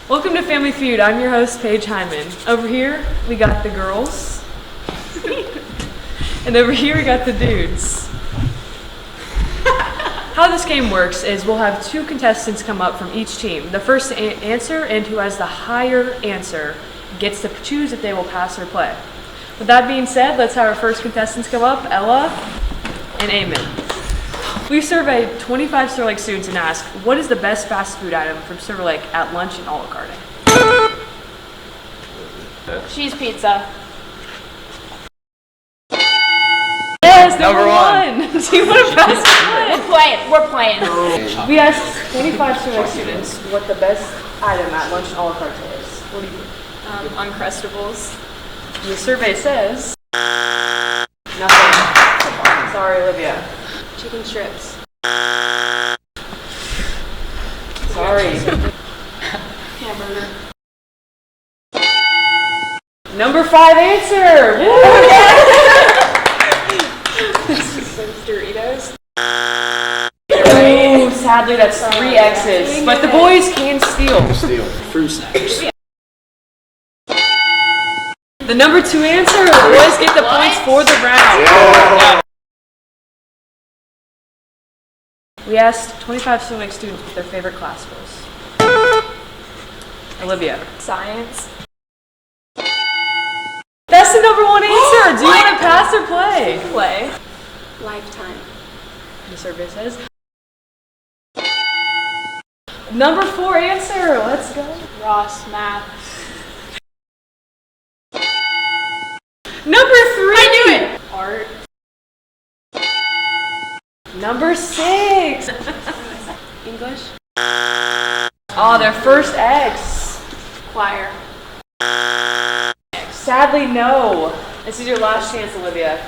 Welcome to Family Feud. I'm your host, Paige Hyman. Over here, we got the girls. And over here, we got the dudes. How this game works is we'll have two contestants come up from each team. The first to answer and who has the higher answer gets to choose if they will pass or play. With that being said, let's have our first contestants come up, Ella and Eamon. We've surveyed 25 Silver Lake students and asked, what is the best fast food item from Silver Lake at lunch and Olive Garden? Cheese pizza. Yes, number one. Do you want to pass it? We're playing. We asked 25 Silver Lake students what the best item at lunch and Olive Garden is. What do you think? Uncrustables. The survey says nothing. Sorry, Olivia. Chicken strips. Sorry. Hamburger. Number 5 answer. Doritos. Ooh, sadly that's 3 X's. But the boys can steal. Fruit snacks. The number 2 answer, the boys get the points for the round. Yeah. We asked 25 Silver Lake students what their favorite class was. Olivia. Science. That's the number 1 answer. Do you want to pass or play? Play. Lifetime. The survey says. Number 4 answer. Let's go. Ross. Math. Number 3. I knew it. Art. Number 6. English. Oh, their first X. Choir. Sadly, no. This is your last chance, Olivia.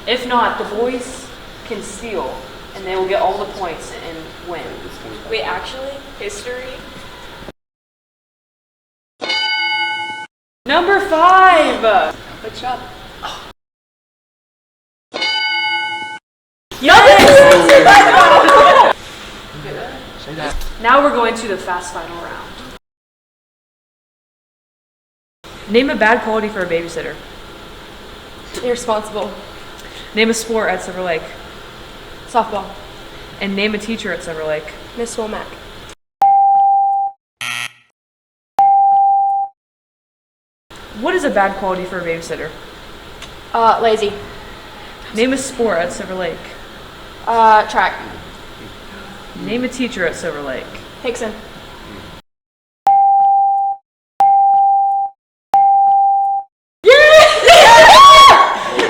If not, the boys can steal, and they will get all the points and win. Wait, actually? History? Number 5. Good job. Yes! Now we're going to the fast final round. Name a bad quality for a babysitter. Irresponsible. Name a sport at Silver Lake. Softball. And name a teacher at Silver Lake. Miss Womack. What is a bad quality for a babysitter? Lazy. Name a sport at Silver Lake. Track. Name a teacher at Silver Lake. Hickson.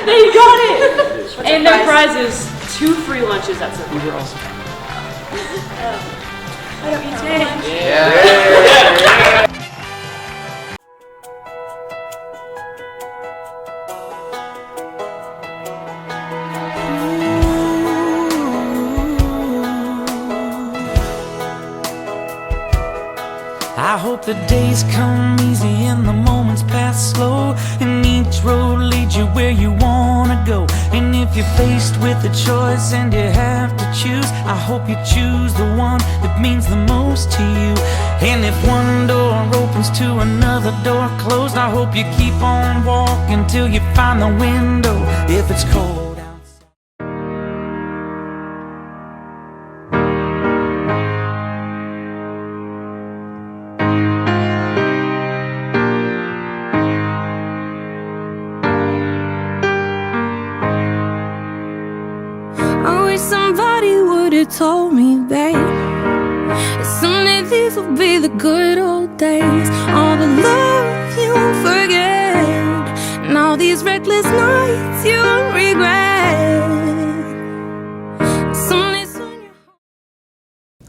They got it! And their prize is 2 free lunches at Silver Lake. Awesome. I don't eat lunch. Yeah. I hope the days come easy and the moments pass slow, and each road leads you where you wanna go. And if you're faced with a choice and you have to choose, I hope you choose the one that means the most to you. And if one door opens to another door closed, I hope you keep on walking till you find the window. If it's cold somebody would have told me, babe, someday these will be the good old days. All the love you won't forget, and all these reckless nights you won't regret. Someday soon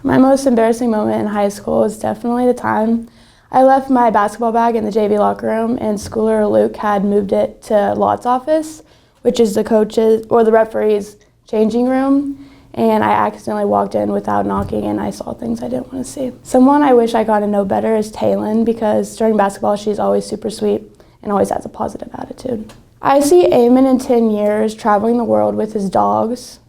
My most embarrassing moment in high school was definitely the time I left my basketball bag in the JV locker room, and Schooler Luke had moved it to Lott's office, which is the coach's or the referee's changing room, and I accidentally walked in without knocking, and I saw things I didn't want to see. Someone I wish I got to know better is Taylin, because during basketball she's always super sweet and always has a positive attitude. I see Eamon in 10 years traveling the world with his dogs,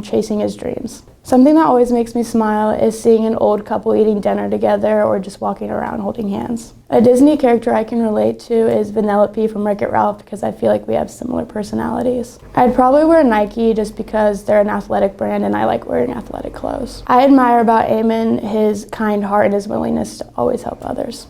chasing his dreams. Something that always makes me smile is seeing an old couple eating dinner together or just walking around holding hands. A Disney character I can relate to is Vanellope from Wreck-It Ralph because I feel like we have similar personalities. I'd probably wear Nike just because they're an athletic brand and I like wearing athletic clothes. I admire about Eamon his kind heart and his willingness to always help others.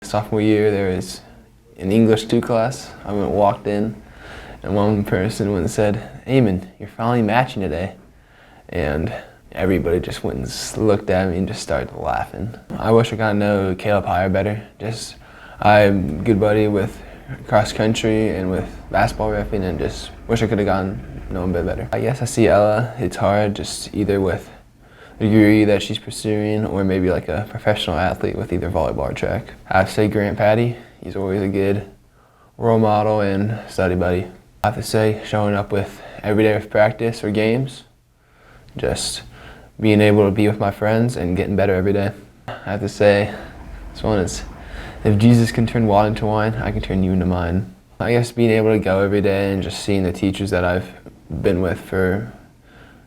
Sophomore year, there was an English 2 class. I walked in, and one person went and said, "Eamon, you're finally matching today." And everybody just went and looked at me and just started laughing. I wish I got to know Caleb Hire better. I'm a good buddy with cross country and with basketball reffing, and just wish I could have gotten to know him a bit better. I guess I see Ella, it's hard, just either with the degree that she's pursuing or maybe like a professional athlete with either volleyball or track. I have to say Grant Patty, he's always a good role model and study buddy. I have to say showing up with every day with practice or games, just being able to be with my friends and getting better every day. I have to say this one is, if Jesus can turn water into wine, I can turn you into mine. I guess being able to go every day and just seeing the teachers that I've been with for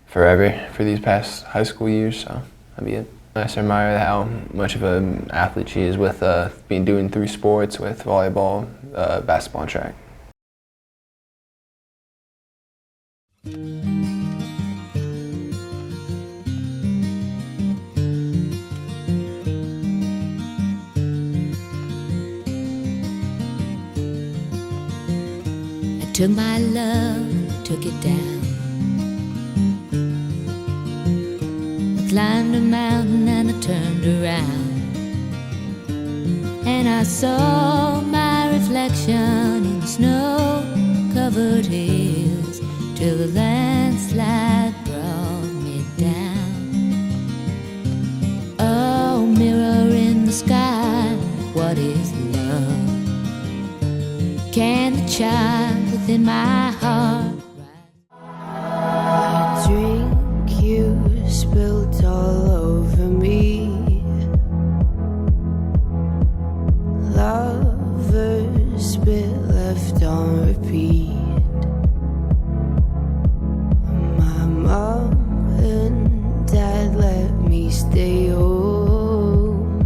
forever for these past high school years, so that'd be it. I just admire how much of an athlete she is with doing 3 sports with volleyball, basketball, and track. I took my love, took it down. Climbed a mountain and I turned around, and I saw my reflection in snow-covered hills till the landslide brought me down. Oh, mirror in the sky, what is love? Can the child within my heart rise? Drink you spilled all over me. Lovers spit left on repeat. My mom and dad let me stay home.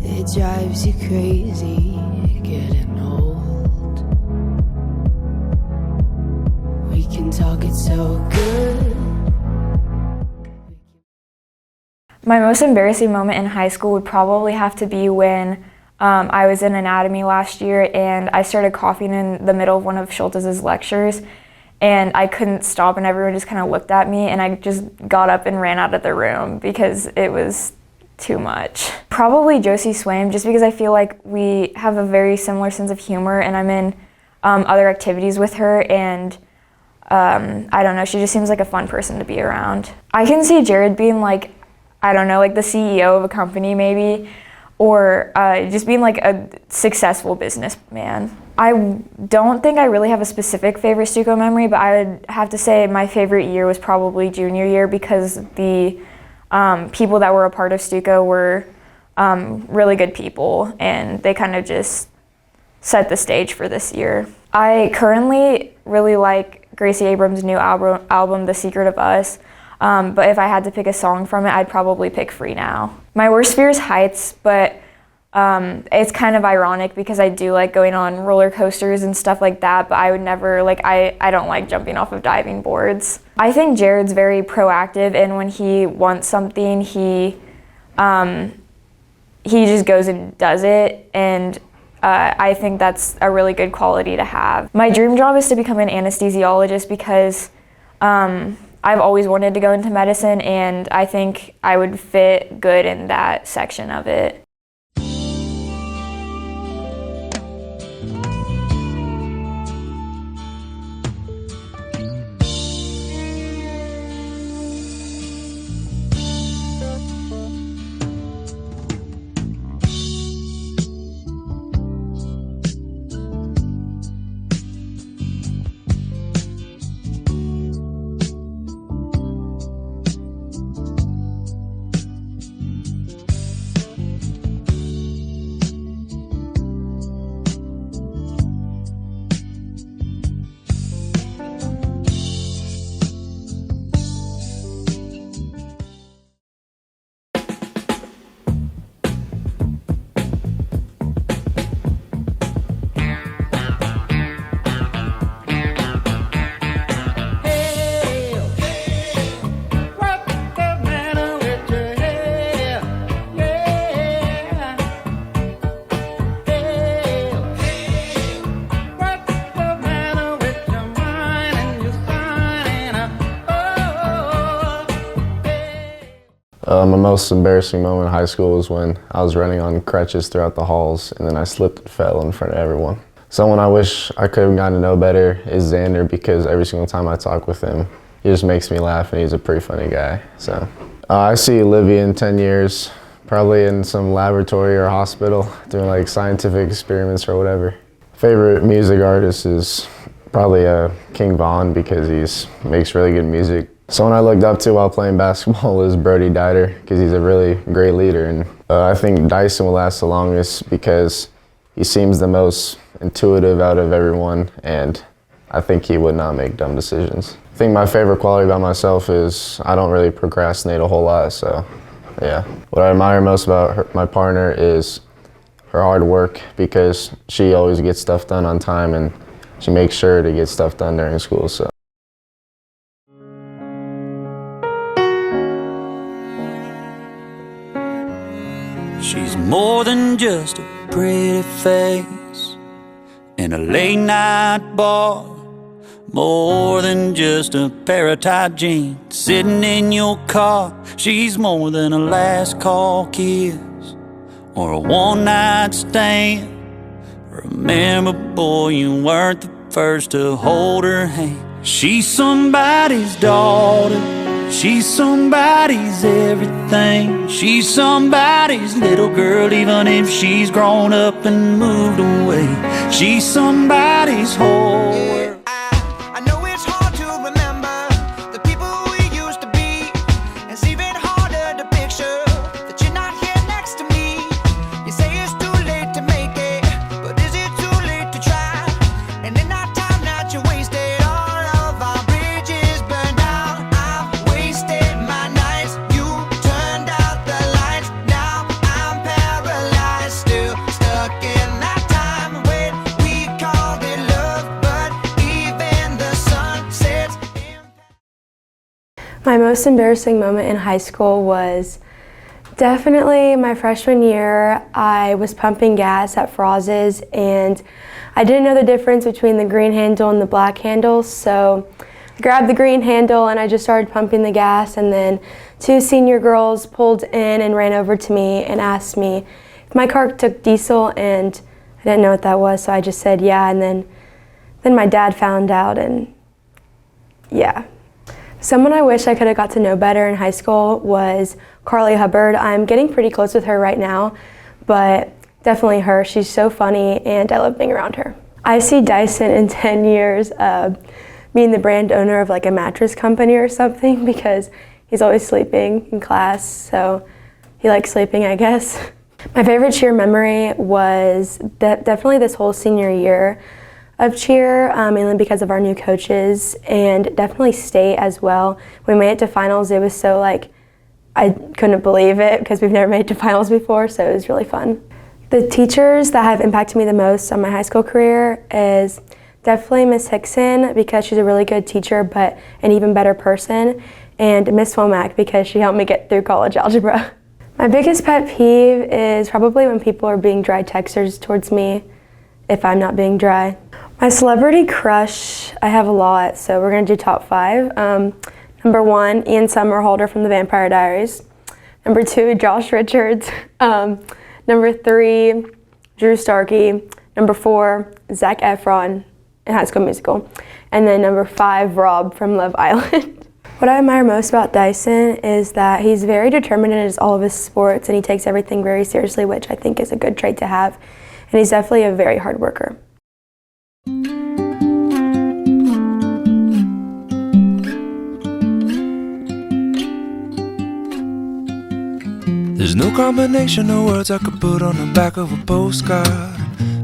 It drives you crazy getting old. We can talk, it's so good. My most embarrassing moment in high school would probably have to be when I was in anatomy last year and I started coughing in the middle of one of Schultz's lectures, and I couldn't stop and everyone just kind of looked at me, and I just got up and ran out of the room because it was too much. Probably Josie Swaim, just because I feel like we have a very similar sense of humor, and I'm in other activities with her, and I don't know, she just seems like a fun person to be around. I can see Jared being like, I don't know, like the CEO of a company maybe, or just being like a successful businessman. I don't think I really have a specific favorite Stuco memory, but I would have to say my favorite year was probably junior year because the people that were a part of Stuco were really good people, and they kind of just set the stage for this year. I currently really like Gracie Abrams' new album, The Secret of Us. But if I had to pick a song from it, I'd probably pick Free Now. My worst fear is heights, but it's kind of ironic because I do like going on roller coasters and stuff like that, but I would never, like, I don't like jumping off of diving boards. I think Jared's very proactive, and when he wants something, he just goes and does it, and I think that's a really good quality to have. My dream job is to become an anesthesiologist because I've always wanted to go into medicine, and I think I would fit good in that section of it. My most embarrassing moment in high school was when I was running on crutches throughout the halls and then I slipped and fell in front of everyone. Someone I wish I could have gotten to know better is Xander, because every single time I talk with him, he just makes me laugh and he's a pretty funny guy. So I see Olivia in 10 years, probably in some laboratory or hospital doing like scientific experiments or whatever. Favorite music artist is probably King Von, because he makes really good music. Someone I looked up to while playing basketball is Brody Dieter, because he's a really great leader. And I think Dyson will last the longest because he seems the most intuitive out of everyone, and I think he would not make dumb decisions. I think my favorite quality about myself is I don't really procrastinate a whole lot, so yeah. What I admire most about my partner is her hard work, because she always gets stuff done on time and she makes sure to get stuff done during school. So. She's more than just a pretty face in a late night bar, more than just a pair of tight jeans sitting in your car. She's more than a last call kiss or a one night stand. Remember, boy, you weren't the first to hold her hand. She's somebody's daughter, she's somebody's everything. She's somebody's little girl, even if she's grown up and moved away. She's somebody's whole world. I know it's hard to remember the people we used to be. It's even harder to picture that you're not here next to me. You say it's too late to make it, but is it too late to try? And in that time that you wasted, all of our bridges burned out. I've wasted my nights, you turned out the lights. Now I'm paralyzed, still stuck in that time when we called it love, but even the sun sets in. My most embarrassing moment in high school was definitely my freshman year. I was pumping gas at Froz's and I didn't know the difference between the green handle and the black handle, so I grabbed the green handle and I just started pumping the gas, and then two senior girls pulled in and ran over to me and asked me if my car took diesel, and I didn't know what that was, so I just said yeah, and then my dad found out, and yeah. Someone I wish I could have got to know better in high school was Carly Hubbard. I'm getting pretty close with her right now, but definitely her. She's so funny and I love being around her. I see Dyson in 10 years being the brand owner of like a mattress company or something, because he's always sleeping in class, so he likes sleeping, I guess. My favorite cheer memory was definitely this whole senior year. of cheer, mainly because of our new coaches, and definitely state as well. When we made it to finals, it was so I couldn't believe it because we've never made it to finals before, so it was really fun. The teachers that have impacted me the most on my high school career is definitely Miss Hickson, because she's a really good teacher but an even better person, and Miss Womack because she helped me get through college algebra. My biggest pet peeve is probably when people are being dry texters towards me if I'm not being dry. My celebrity crush, I have a lot, so we're gonna do top 5. Number 1, Ian Somerhalder from The Vampire Diaries. Number 2, Josh Richards. Number 3, Drew Starkey. Number 4, Zac Efron in High School Musical. And then number 5, Rob from Love Island. What I admire most about Dyson is that he's very determined in all of his sports, and he takes everything very seriously, which I think is a good trait to have. And he's definitely a very hard worker. There's no combination of words I could put on the back of a postcard.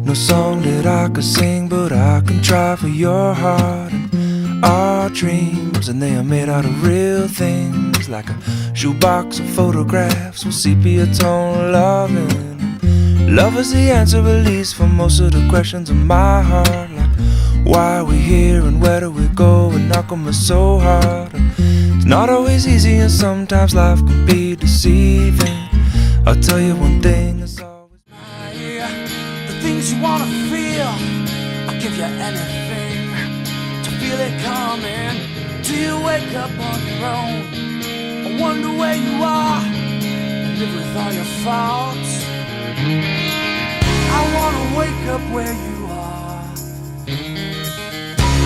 No song that I could sing, but I can try for your heart. And our dreams, and they are made out of real things, like a shoebox of photographs with sepia tone loving. Love is the answer, at least, for most of the questions in my heart, like why are we here and where do we go, and knock on us so hard. And it's not always easy, and sometimes life can be deceiving. I'll tell you one thing, it's always the things you wanna feel. I'll give you anything to feel it coming. Do you wake up on your own? I wonder where you are and live with all your faults. I wanna wake up where you are.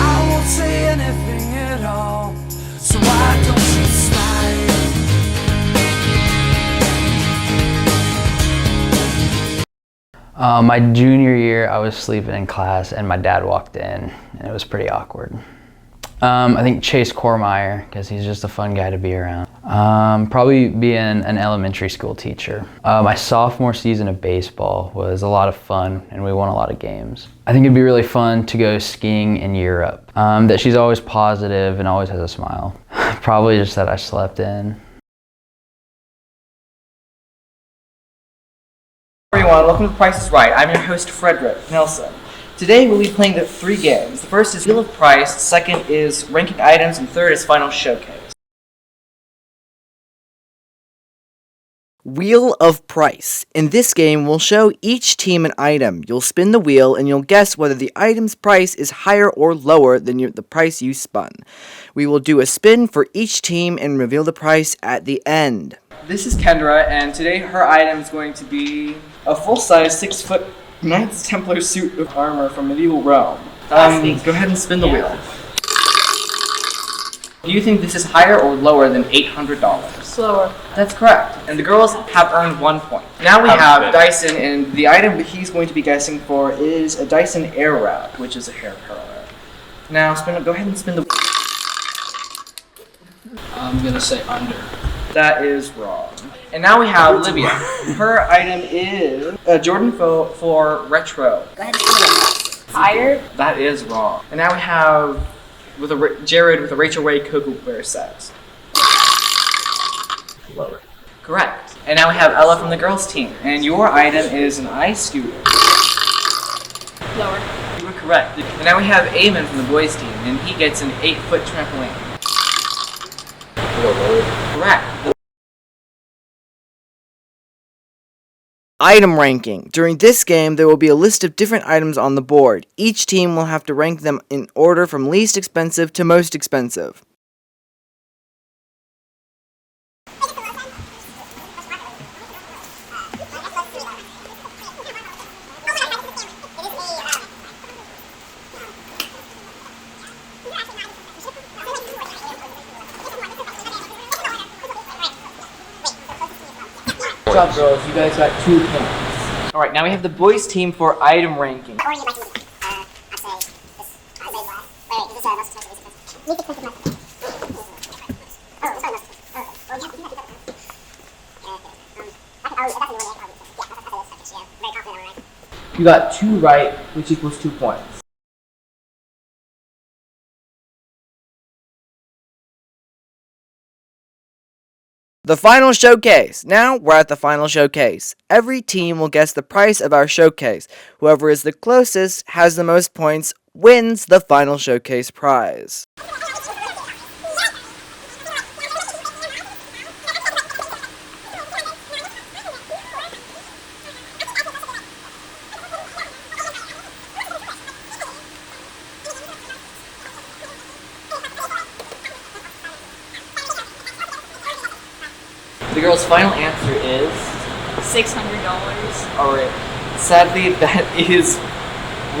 I won't say anything at all, so why don't you smile? My junior year, I was sleeping in class and my dad walked in and it was pretty awkward. I think Chase Cormeyer, because he's just a fun guy to be around. Probably being an elementary school teacher. My sophomore season of baseball was a lot of fun and we won a lot of games. I think it'd be really fun to go skiing in Europe. That she's always positive and always has a smile. Probably just that I slept in. Everyone, welcome to Price is Right. I'm your host, Frederick Nelson. Today we'll be playing the 3 games. The first is Wheel of Price, second is Ranking Items, and third is Final Showcase. Wheel of Price. In this game, we'll show each team an item. You'll spin the wheel and you'll guess whether the item's price is higher or lower than the price you spun. We will do a spin for each team and reveal the price at the end. This is Kendra, and today her item is going to be a full-size 6-foot Knights Templar suit of armor from medieval Rome. Go ahead and spin the wheel. Do you think this is higher or lower than $800? Lower. That's correct. And the girls have earned 1 point. Now we have Dyson, and the item that he's going to be guessing for is a Dyson Airwrap, which is a hair curler. Now, go ahead and spin the wheel. I'm gonna say under. That is wrong. And now we have Olivia. Her item is a Jordan 4 Retro. Higher. That is wrong. And now we have Jared with a Rachel Ray Cocoa Bear set. Lower. Correct. And now we have Ella from the girls team. And your item is an ice scooter. Lower. You were correct. And now we have Eamon from the boys team, and he gets an 8-foot trampoline. Correct. Item ranking. During this game, there will be a list of different items on the board. Each team will have to rank them in order from least expensive to most expensive. Good job, girls. You guys got 2 points. Alright, now we have the boys team for item ranking. You got 2 right, which equals 2 points. The final showcase. Now we're at the final showcase. Every team will guess the price of our showcase. Whoever is the closest, has the most points, wins the final showcase prize. The girl's final answer is $600. alright. Sadly, that is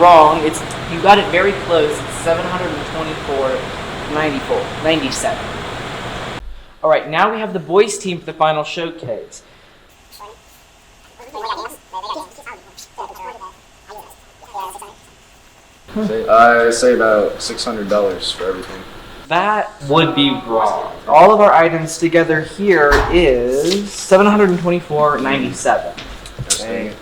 wrong. You got it very close. It's $724.97. Alright, now we have the boys team for the final showcase. I say about $600 for everything. That would be wrong. All of our items together here is $724.97. Okay.